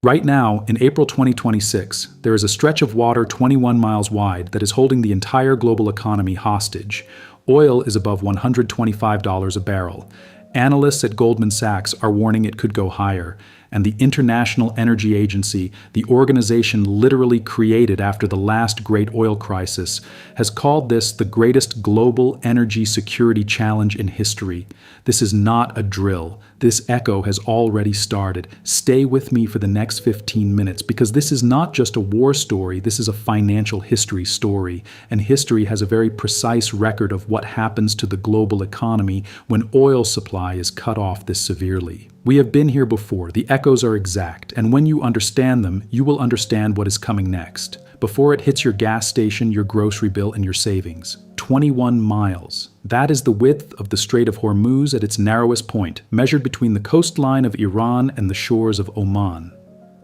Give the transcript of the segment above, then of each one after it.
Right now, in April 2026, there is a stretch of water 21 miles wide that is holding the entire global economy hostage. Oil is above $125 a barrel. Analysts at Goldman Sachs are warning it could go higher, and the International Energy Agency, the organization literally created after the last great oil crisis, has called this the greatest global energy security challenge in history. This is not a drill. This echo has already started. Stay with me for the next 15 minutes, because this is not just a war story, this is a financial history story, and history has a very precise record of what happens to the global economy when oil supply is cut off this severely. We have been here before, the echoes are exact, and when you understand them, you will understand what is coming next. Before it hits your gas station, your grocery bill, and your savings. 21 miles. That is the width of the Strait of Hormuz at its narrowest point, measured between the coastline of Iran and the shores of Oman.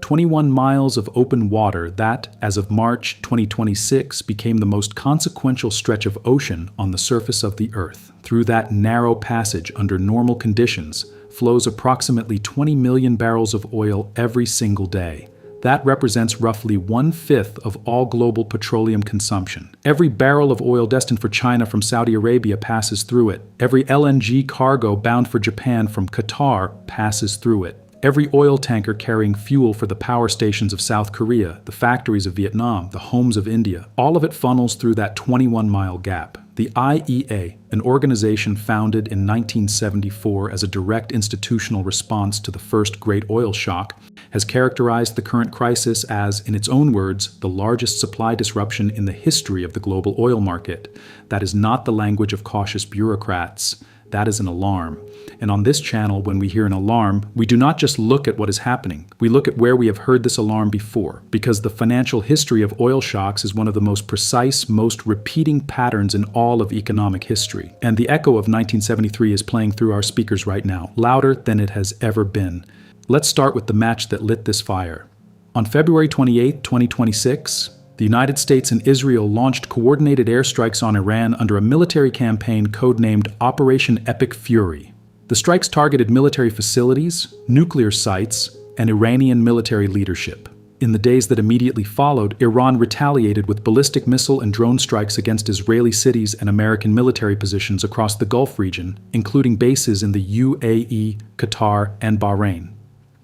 21 miles of open water that, as of March 2026, became the most consequential stretch of ocean on the surface of the Earth. Through that narrow passage under normal conditions, flows approximately 20 million barrels of oil every single day. That represents roughly 1/5 of all global petroleum consumption. Every barrel of oil destined for China from Saudi Arabia passes through it. Every LNG cargo bound for Japan from Qatar passes through it. Every oil tanker carrying fuel for the power stations of South Korea, the factories of Vietnam, the homes of India, all of it funnels through that 21-mile gap. The IEA, an organization founded in 1974 as a direct institutional response to the first great oil shock, has characterized the current crisis as, in its own words, the largest supply disruption in the history of the global oil market. That is not the language of cautious bureaucrats. That is an alarm. And on this channel, when we hear an alarm, we do not just look at what is happening. We look at where we have heard this alarm before, because the financial history of oil shocks is one of the most precise, most repeating patterns in all of economic history. And the echo of 1973 is playing through our speakers right now, louder than it has ever been. Let's start with the match that lit this fire. On February 28, 2026, the United States and Israel launched coordinated airstrikes on Iran under a military campaign codenamed Operation Epic Fury. The strikes targeted military facilities, nuclear sites, and Iranian military leadership. In the days that immediately followed, Iran retaliated with ballistic missile and drone strikes against Israeli cities and American military positions across the Gulf region, including bases in the UAE, Qatar, and Bahrain.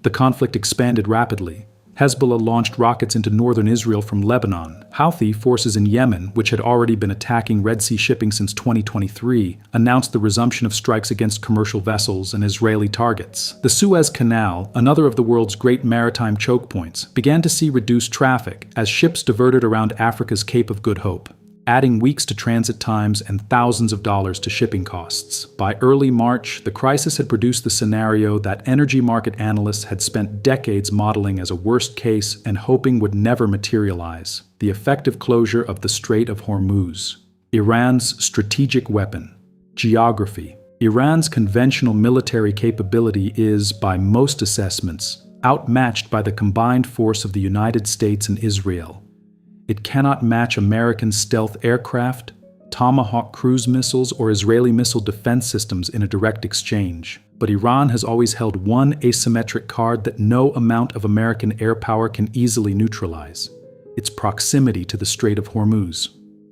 The conflict expanded rapidly. Hezbollah launched rockets into northern Israel from Lebanon. Houthi forces in Yemen, which had already been attacking Red Sea shipping since 2023, announced the resumption of strikes against commercial vessels and Israeli targets. The Suez Canal, another of the world's great maritime choke points, began to see reduced traffic as ships diverted around Africa's Cape of Good Hope, adding weeks to transit times and thousands of dollars to shipping costs. By early March, the crisis had produced the scenario that energy market analysts had spent decades modeling as a worst case and hoping would never materialize: the effective closure of the Strait of Hormuz. Iran's strategic weapon. Geography. Iran's conventional military capability is, by most assessments, outmatched by the combined force of the United States and Israel. It cannot match American stealth aircraft, Tomahawk cruise missiles, or Israeli missile defense systems in a direct exchange. But Iran has always held one asymmetric card that no amount of American air power can easily neutralize: its proximity to the Strait of Hormuz.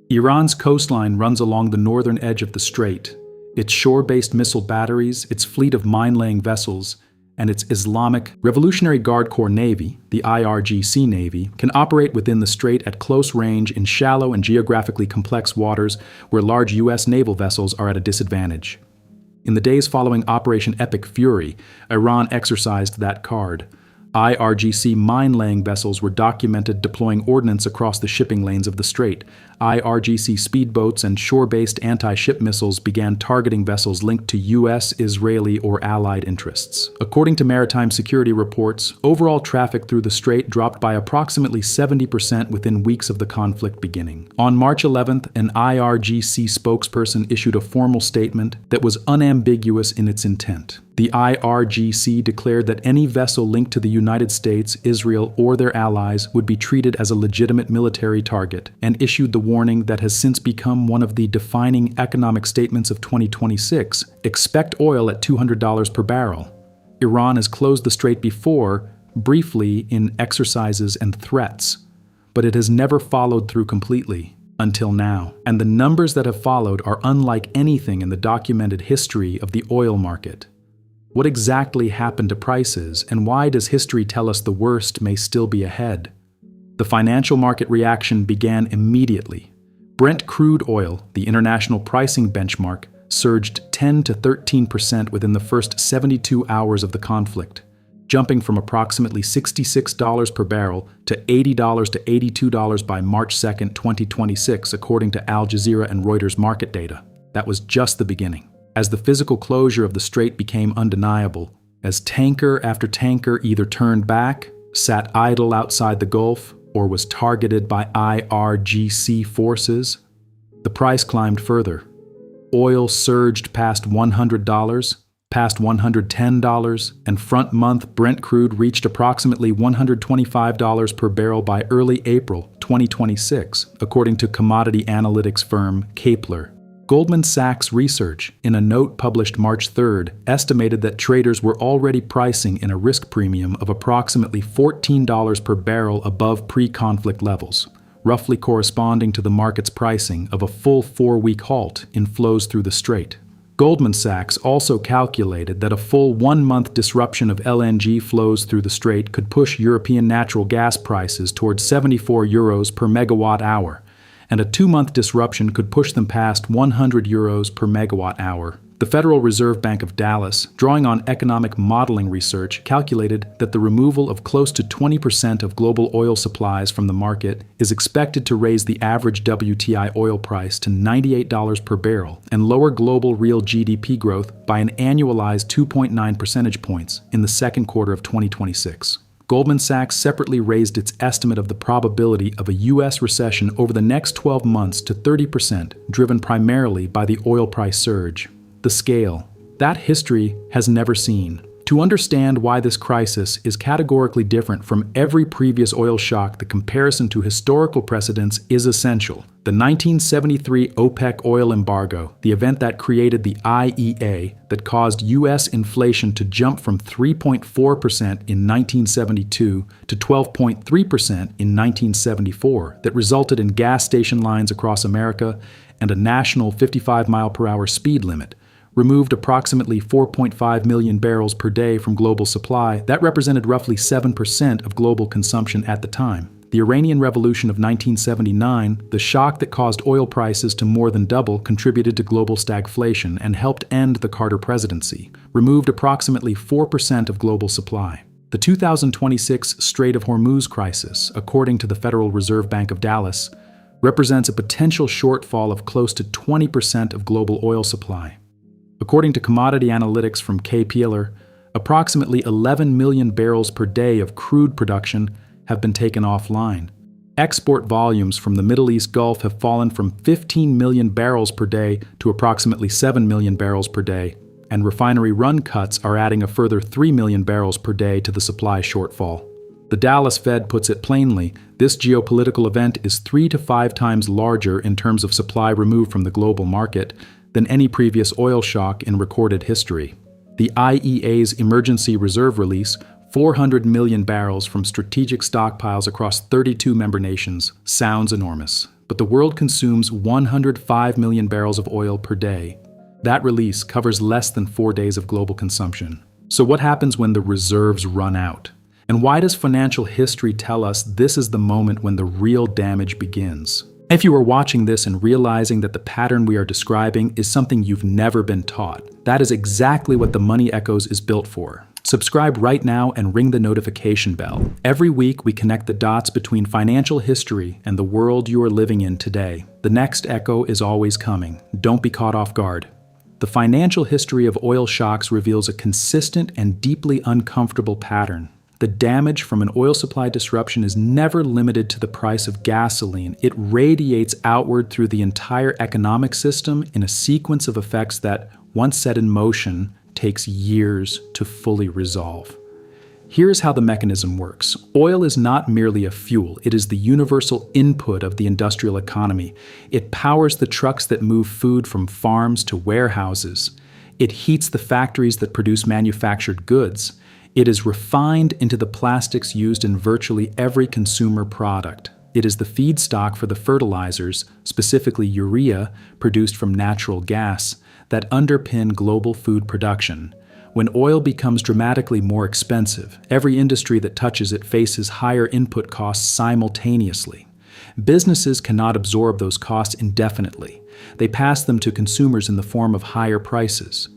Iran's coastline runs along the northern edge of the strait. Its shore-based missile batteries, its fleet of mine-laying vessels, and its Islamic Revolutionary Guard Corps Navy, the IRGC Navy, can operate within the strait at close range in shallow and geographically complex waters where large U.S. naval vessels are at a disadvantage. In the days following Operation Epic Fury, Iran exercised that card. IRGC mine-laying vessels were documented deploying ordnance across the shipping lanes of the strait. IRGC speedboats and shore-based anti-ship missiles began targeting vessels linked to U.S., Israeli, or Allied interests. According to maritime security reports, overall traffic through the strait dropped by approximately 70% within weeks of the conflict beginning. On March 11th, an IRGC spokesperson issued a formal statement that was unambiguous in its intent. The IRGC declared that any vessel linked to the United States, Israel, or their allies would be treated as a legitimate military target, and issued the warning that has since become one of the defining economic statements of 2026: expect oil at $200 per barrel. Iran has closed the strait before, briefly in exercises and threats, but it has never followed through completely until now. And the numbers that have followed are unlike anything in the documented history of the oil market. What exactly happened to prices, and why does history tell us the worst may still be ahead? The financial market reaction began immediately. Brent crude oil, the international pricing benchmark, surged 10 to 13% within the first 72 hours of the conflict, jumping from approximately $66 per barrel to $80 to $82 by March 2, 2026, according to Al Jazeera and Reuters market data. That was just the beginning. As the physical closure of the Strait became undeniable, as tanker after tanker either turned back, sat idle outside the Gulf, or was targeted by IRGC forces, the price climbed further. Oil surged past $100, past $110, and front-month Brent crude reached approximately $125 per barrel by early April 2026, according to commodity analytics firm Kepler. Goldman Sachs Research, in a note published March 3rd, estimated that traders were already pricing in a risk premium of approximately $14 per barrel above pre-conflict levels, roughly corresponding to the market's pricing of a full 4-week halt in flows through the Strait. Goldman Sachs also calculated that a full 1-month disruption of LNG flows through the Strait could push European natural gas prices towards €74 per megawatt hour, and a 2-month disruption could push them past €100 per megawatt hour. The Federal Reserve Bank of Dallas, drawing on economic modeling research, calculated that the removal of close to 20% of global oil supplies from the market is expected to raise the average WTI oil price to $98 per barrel and lower global real GDP growth by an annualized 2.9 percentage points in the second quarter of 2026. Goldman Sachs separately raised its estimate of the probability of a U.S. recession over the next 12 months to 30%, driven primarily by the oil price surge. The scale that history has never seen. To understand why this crisis is categorically different from every previous oil shock, the comparison to historical precedents is essential. The 1973 OPEC oil embargo, the event that created the IEA, that caused U.S. inflation to jump from 3.4% in 1972 to 12.3% in 1974, that resulted in gas station lines across America and a national 55-mile-per-hour speed limit, removed approximately 4.5 million barrels per day from global supply. That represented roughly 7% of global consumption at the time. The Iranian Revolution of 1979, the shock that caused oil prices to more than double, contributed to global stagflation and helped end the Carter presidency, removed approximately 4% of global supply. The 2026 Strait of Hormuz crisis, according to the Federal Reserve Bank of Dallas, represents a potential shortfall of close to 20% of global oil supply. According to commodity analytics from Kepler, approximately 11 million barrels per day of crude production have been taken offline. Export volumes from the Middle East Gulf have fallen from 15 million barrels per day to approximately 7 million barrels per day, and refinery run cuts are adding a further 3 million barrels per day to the supply shortfall. The Dallas Fed puts it plainly, this geopolitical event is 3 to 5 times larger in terms of supply removed from the global market than any previous oil shock in recorded history. The IEA's emergency reserve release, 400 million barrels from strategic stockpiles across 32 member nations, sounds enormous, but the world consumes 105 million barrels of oil per day. That release covers less than 4 days of global consumption. So what happens when the reserves run out? And why does financial history tell us this is the moment when the real damage begins? If you are watching this and realizing that the pattern we are describing is something you've never been taught, that is exactly what the Money Echoes is built for. Subscribe right now and ring the notification bell. Every week we connect the dots between financial history and the world you are living in today. The next echo is always coming. Don't be caught off guard. The financial history of oil shocks reveals a consistent and deeply uncomfortable pattern. The damage from an oil supply disruption is never limited to the price of gasoline. It radiates outward through the entire economic system in a sequence of effects that, once set in motion, takes years to fully resolve. Here's how the mechanism works. Oil is not merely a fuel, it is the universal input of the industrial economy. It powers the trucks that move food from farms to warehouses. It heats the factories that produce manufactured goods. It is refined into the plastics used in virtually every consumer product. It is the feedstock for the fertilizers, specifically urea, produced from natural gas, that underpin global food production. When oil becomes dramatically more expensive, every industry that touches it faces higher input costs simultaneously. Businesses cannot absorb those costs indefinitely. They pass them to consumers in the form of higher prices.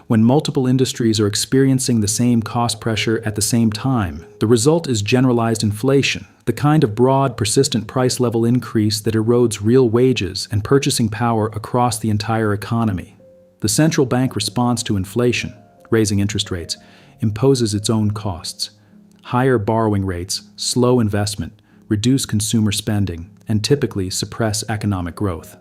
When multiple industries are experiencing the same cost pressure at the same time, the result is generalized inflation, the kind of broad, persistent price level increase that erodes real wages and purchasing power across the entire economy. The central bank response to inflation, raising interest rates, imposes its own costs. Higher borrowing rates slow investment, reduce consumer spending, and typically suppress economic growth.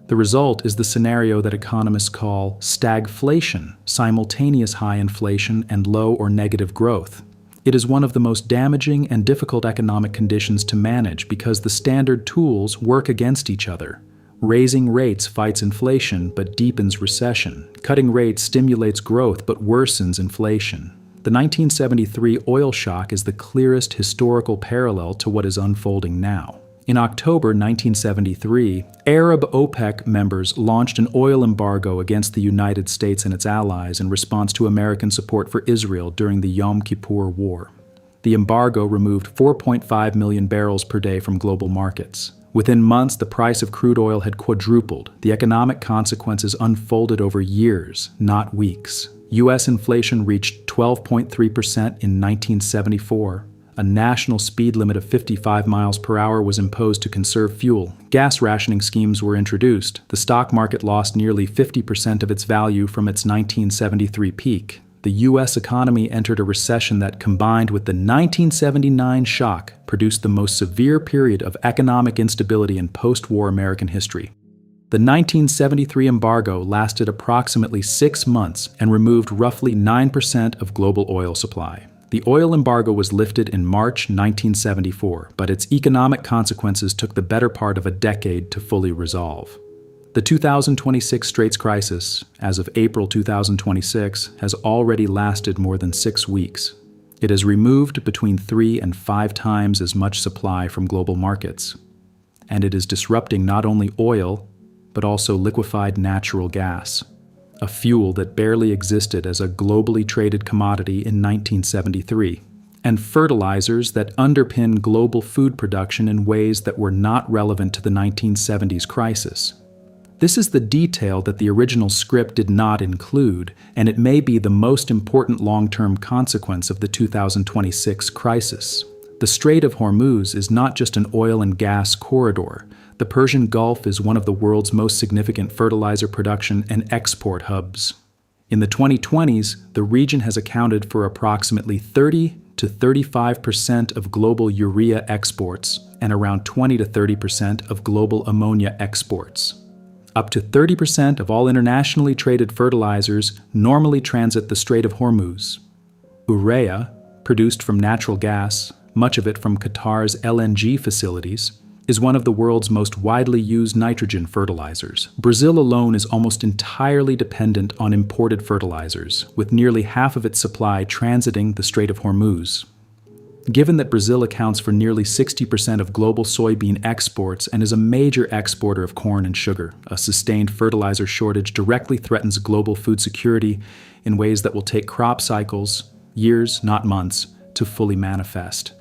The result is the scenario that economists call stagflation, simultaneous high inflation and low or negative growth. It is one of the most damaging and difficult economic conditions to manage because the standard tools work against each other. Raising rates fights inflation but deepens recession. Cutting rates stimulates growth but worsens inflation. The 1973 oil shock is the clearest historical parallel to what is unfolding now. In October 1973, Arab OPEC members launched an oil embargo against the United States and its allies in response to American support for Israel during the Yom Kippur War. The embargo removed 4.5 million barrels per day from global markets. Within months, the price of crude oil had quadrupled. The economic consequences unfolded over years, not weeks. U.S. inflation reached 12.3% in 1974. A national speed limit of 55 miles per hour was imposed to conserve fuel. Gas rationing schemes were introduced. The stock market lost nearly 50% of its value from its 1973 peak. The U.S. economy entered a recession that, combined with the 1979 shock, produced the most severe period of economic instability in post-war American history. The 1973 embargo lasted approximately 6 months and removed roughly 9% of global oil supply. The oil embargo was lifted in March 1974, but its economic consequences took the better part of a decade to fully resolve. The 2026 Straits crisis, as of April 2026, has already lasted more than 6 weeks. It has removed between 3 and 5 times as much supply from global markets. And it is disrupting not only oil, but also liquefied natural gas, a fuel that barely existed as a globally traded commodity in 1973, and fertilizers that underpin global food production in ways that were not relevant to the 1970s crisis. This is the detail that the original script did not include, and it may be the most important long-term consequence of the 2026 crisis. The Strait of Hormuz is not just an oil and gas corridor. The Persian Gulf is one of the world's most significant fertilizer production and export hubs. In the 2020s, the region has accounted for approximately 30 to 35% of global urea exports and around 20 to 30% of global ammonia exports. Up to 30% of all internationally traded fertilizers normally transit the Strait of Hormuz. Urea, produced from natural gas, much of it from Qatar's LNG facilities, is one of the world's most widely used nitrogen fertilizers. Brazil alone is almost entirely dependent on imported fertilizers, with nearly half of its supply transiting the Strait of Hormuz. Given that Brazil accounts for nearly 60% of global soybean exports and is a major exporter of corn and sugar, a sustained fertilizer shortage directly threatens global food security in ways that will take crop cycles, years, not months, to fully manifest.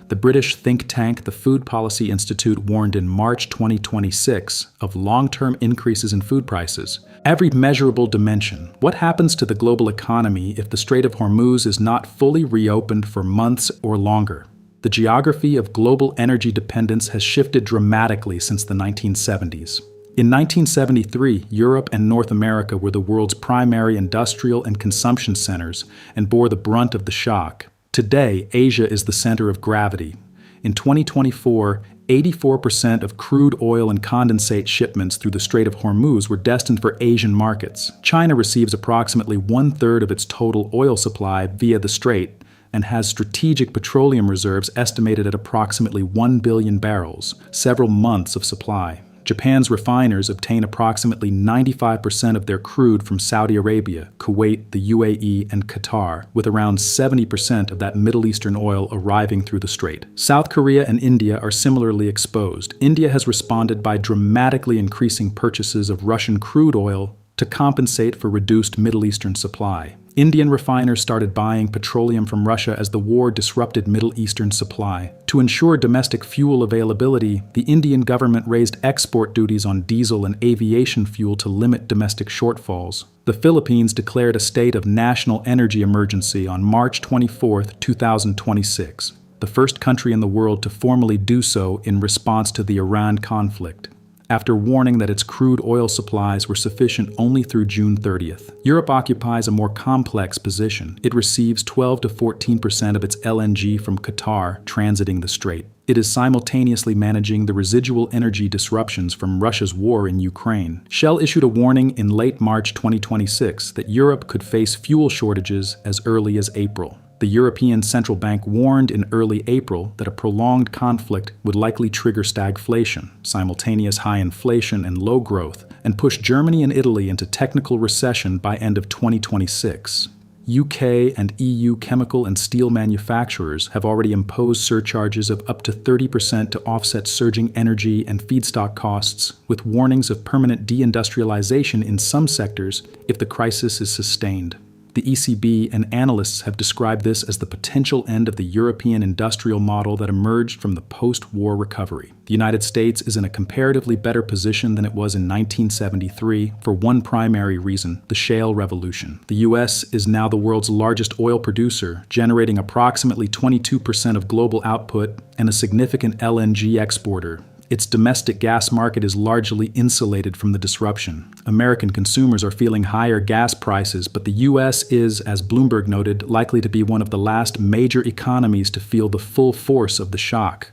The British think tank, the Food Policy Institute, warned in March 2026 of long-term increases in food prices. Every measurable dimension. What happens to the global economy if the Strait of Hormuz is not fully reopened for months or longer? The geography of global energy dependence has shifted dramatically since the 1970s. In 1973, Europe and North America were the world's primary industrial and consumption centers and bore the brunt of the shock. Today, Asia is the center of gravity. In 2024, 84% of crude oil and condensate shipments through the Strait of Hormuz were destined for Asian markets. China receives approximately 1/3 of its total oil supply via the Strait and has strategic petroleum reserves estimated at approximately 1 billion barrels, several months of supply. Japan's refiners obtain approximately 95% of their crude from Saudi Arabia, Kuwait, the UAE, and Qatar, with around 70% of that Middle Eastern oil arriving through the Strait. South Korea and India are similarly exposed. India has responded by dramatically increasing purchases of Russian crude oil to compensate for reduced Middle Eastern supply. Indian refiners started buying petroleum from Russia as the war disrupted Middle Eastern supply. To ensure domestic fuel availability, the Indian government raised export duties on diesel and aviation fuel to limit domestic shortfalls. The Philippines declared a state of national energy emergency on March 24, 2026, the first country in the world to formally do so in response to the Iran conflict, after warning that its crude oil supplies were sufficient only through June 30th. Europe occupies a more complex position. It receives 12 to 14% of its LNG from Qatar transiting the Strait. It is simultaneously managing the residual energy disruptions from Russia's war in Ukraine. Shell issued a warning in late March 2026 that Europe could face fuel shortages as early as April. The European Central Bank warned in early April that a prolonged conflict would likely trigger stagflation, simultaneous high inflation and low growth, and push Germany and Italy into technical recession by end of 2026. UK and EU chemical and steel manufacturers have already imposed surcharges of up to 30% to offset surging energy and feedstock costs, with warnings of permanent deindustrialization in some sectors if the crisis is sustained. The ECB and analysts have described this as the potential end of the European industrial model that emerged from the post-war recovery. The United States is in a comparatively better position than it was in 1973 for one primary reason: the shale revolution. The U.S. is now the world's largest oil producer, generating approximately 22% of global output and a significant LNG exporter. Its domestic gas market is largely insulated from the disruption. American consumers are feeling higher gas prices, but the U.S. is, as Bloomberg noted, likely to be one of the last major economies to feel the full force of the shock.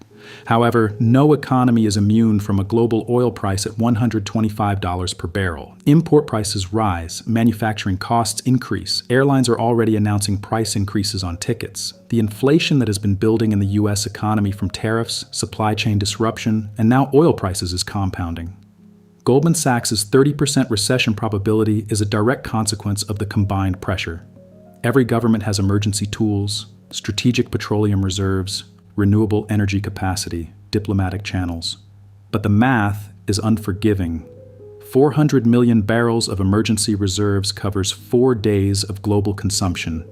However, no economy is immune from a global oil price at $125 per barrel. Import prices rise, manufacturing costs increase, airlines are already announcing price increases on tickets. The inflation that has been building in the U.S. economy from tariffs, supply chain disruption, and now oil prices is compounding. Goldman Sachs' 30% recession probability is a direct consequence of the combined pressure. Every government has emergency tools, strategic petroleum reserves, renewable energy capacity, diplomatic channels. But the math is unforgiving. 400 million barrels of emergency reserves covers 4 days of global consumption.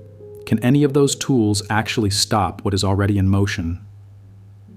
Can any of those tools actually stop what is already in motion?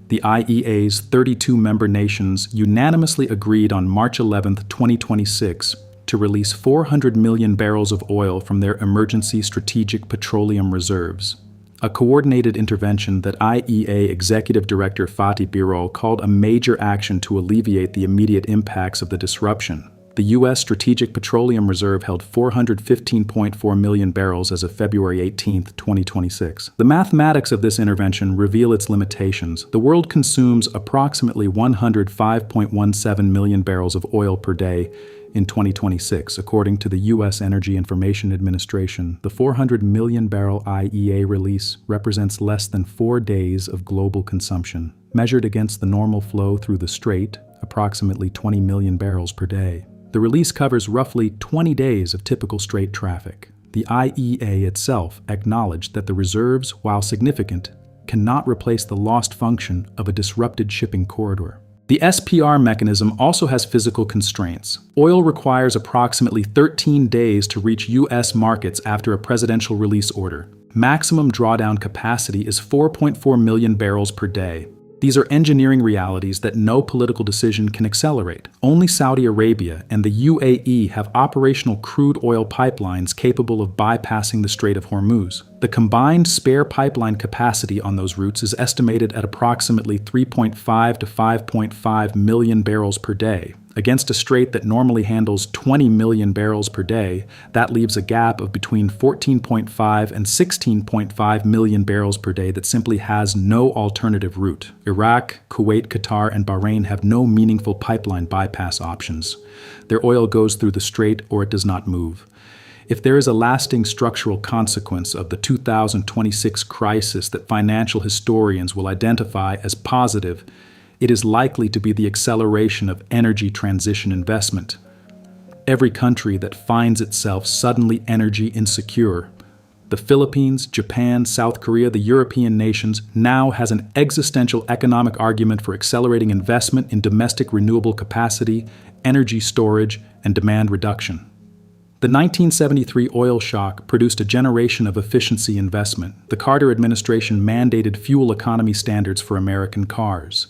The IEA's 32 member nations unanimously agreed on March 11, 2026, to release 400 million barrels of oil from their emergency strategic petroleum reserves. A coordinated intervention that IEA Executive Director Fatih Birol called a major action to alleviate the immediate impacts of the disruption. The U.S. Strategic Petroleum Reserve held 415.4 million barrels as of February 18, 2026. The mathematics of this intervention reveal its limitations. The world consumes approximately 105.17 million barrels of oil per day in 2026, according to the U.S. Energy Information Administration. The 400 million barrel IEA release represents less than 4 days of global consumption. Measured against the normal flow through the Strait, approximately 20 million barrels per day. The release covers roughly 20 days of typical Strait traffic. The IEA itself acknowledged that the reserves, while significant, cannot replace the lost function of a disrupted shipping corridor. The SPR mechanism also has physical constraints. Oil requires approximately 13 days to reach U.S. markets after a presidential release order. Maximum drawdown capacity is 4.4 million barrels per day. These are engineering realities that no political decision can accelerate. Only Saudi Arabia and the UAE have operational crude oil pipelines capable of bypassing the Strait of Hormuz. The combined spare pipeline capacity on those routes is estimated at approximately 3.5 to 5.5 million barrels per day. Against a strait that normally handles 20 million barrels per day, that leaves a gap of between 14.5 and 16.5 million barrels per day that simply has no alternative route. Iraq, Kuwait, Qatar, and Bahrain have no meaningful pipeline bypass options. Their oil goes through the strait or it does not move. If there is a lasting structural consequence of the 2026 crisis that financial historians will identify as positive, it is likely to be the acceleration of energy transition investment. Every country that finds itself suddenly energy insecure, the Philippines, Japan, South Korea, the European nations, now has an existential economic argument for accelerating investment in domestic renewable capacity, energy storage, and demand reduction. The 1973 oil shock produced a generation of efficiency investment. The Carter administration mandated fuel economy standards for American cars.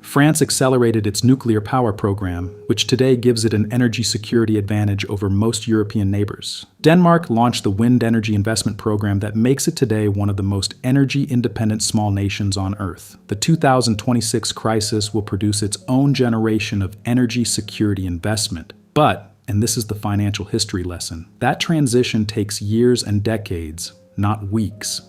France accelerated its nuclear power program, which today gives it an energy security advantage over most European neighbors. Denmark launched the wind energy investment program that makes it today one of the most energy-independent small nations on Earth. The 2026 crisis will produce its own generation of energy security investment. But, and this is the financial history lesson, that transition takes years and decades, not weeks.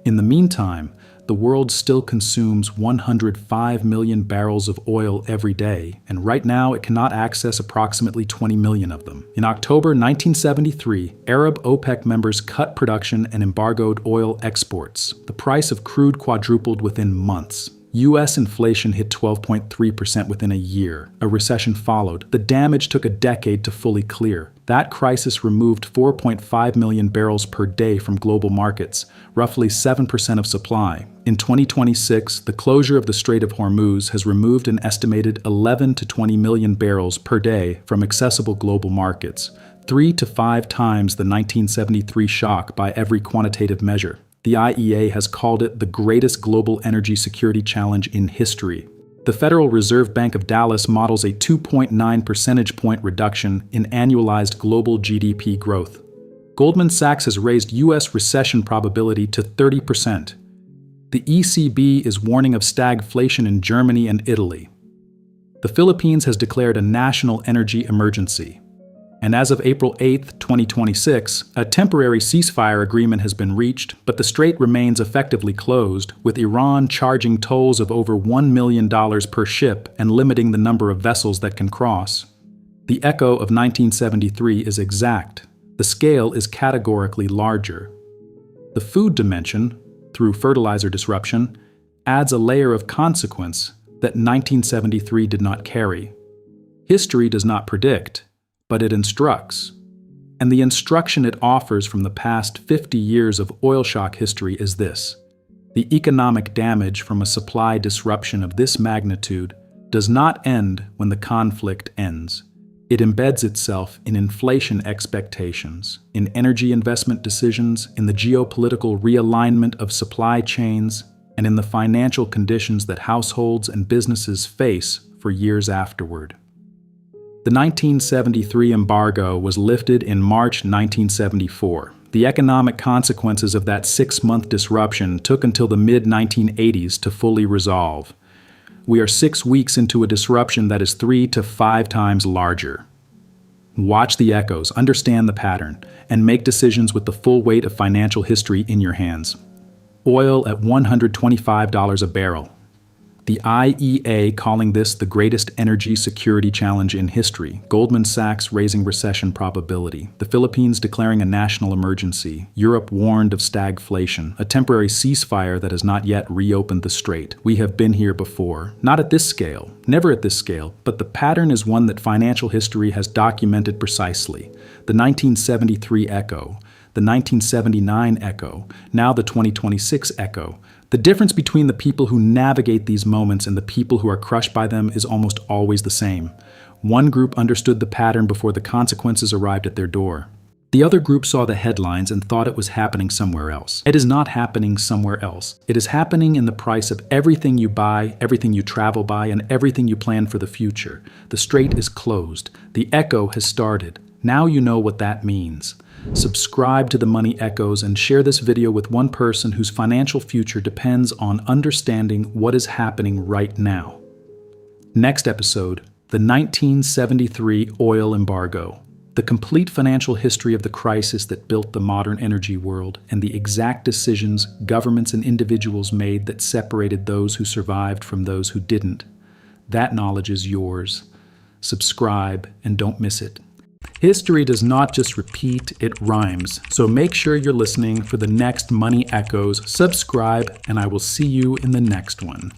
In the meantime, the world still consumes 105 million barrels of oil every day, and right now it cannot access approximately 20 million of them. In October 1973, Arab OPEC members cut production and embargoed oil exports. The price of crude quadrupled within months. U.S. inflation hit 12.3% within a year. A recession followed. The damage took a decade to fully clear. That crisis removed 4.5 million barrels per day from global markets, roughly 7% of supply. In 2026, the closure of the Strait of Hormuz has removed an estimated 11 to 20 million barrels per day from accessible global markets, 3 to 5 times the 1973 shock by every quantitative measure. The IEA has called it the greatest global energy security challenge in history. The Federal Reserve Bank of Dallas models a 2.9 percentage point reduction in annualized global GDP growth. Goldman Sachs has raised U.S. recession probability to 30%. The ECB is warning of stagflation in Germany and Italy. The Philippines has declared a national energy emergency. And as of April 8, 2026, a temporary ceasefire agreement has been reached, but the strait remains effectively closed, with Iran charging tolls of over $1 million per ship and limiting the number of vessels that can cross. The echo of 1973 is exact. The scale is categorically larger. The food dimension, through fertilizer disruption, adds a layer of consequence that 1973 did not carry. History does not predict, but it instructs. And the instruction it offers from the past 50 years of oil shock history is this: the economic damage from a supply disruption of this magnitude does not end when the conflict ends. It embeds itself in inflation expectations, in energy investment decisions, in the geopolitical realignment of supply chains, and in the financial conditions that households and businesses face for years afterward. The 1973 embargo was lifted in March 1974. The economic consequences of that 6-month disruption took until the mid-1980s to fully resolve. We are 6 weeks into a disruption that is 3 to 5 times larger. Watch the echoes, understand the pattern, and make decisions with the full weight of financial history in your hands. Oil at $125 a barrel. The IEA calling this the greatest energy security challenge in history. Goldman Sachs raising recession probability. The Philippines declaring a national emergency. Europe warned of stagflation. A temporary ceasefire that has not yet reopened the strait. We have been here before. Not at this scale. Never at this scale. But the pattern is one that financial history has documented precisely. The 1973 echo. The 1979 echo. Now the 2026 echo. The difference between the people who navigate these moments and the people who are crushed by them is almost always the same. One group understood the pattern before the consequences arrived at their door. The other group saw the headlines and thought it was happening somewhere else. It is not happening somewhere else. It is happening in the price of everything you buy, everything you travel by, and everything you plan for the future. The strait is closed. The echo has started. Now you know what that means. Subscribe to the Money Echoes and share this video with one person whose financial future depends on understanding what is happening right now. Next episode, the 1973 oil embargo. The complete financial history of the crisis that built the modern energy world and the exact decisions governments and individuals made that separated those who survived from those who didn't. That knowledge is yours. Subscribe and don't miss it. History does not just repeat, it rhymes. So make sure you're listening for the next Money Echoes. Subscribe, and I will see you in the next one.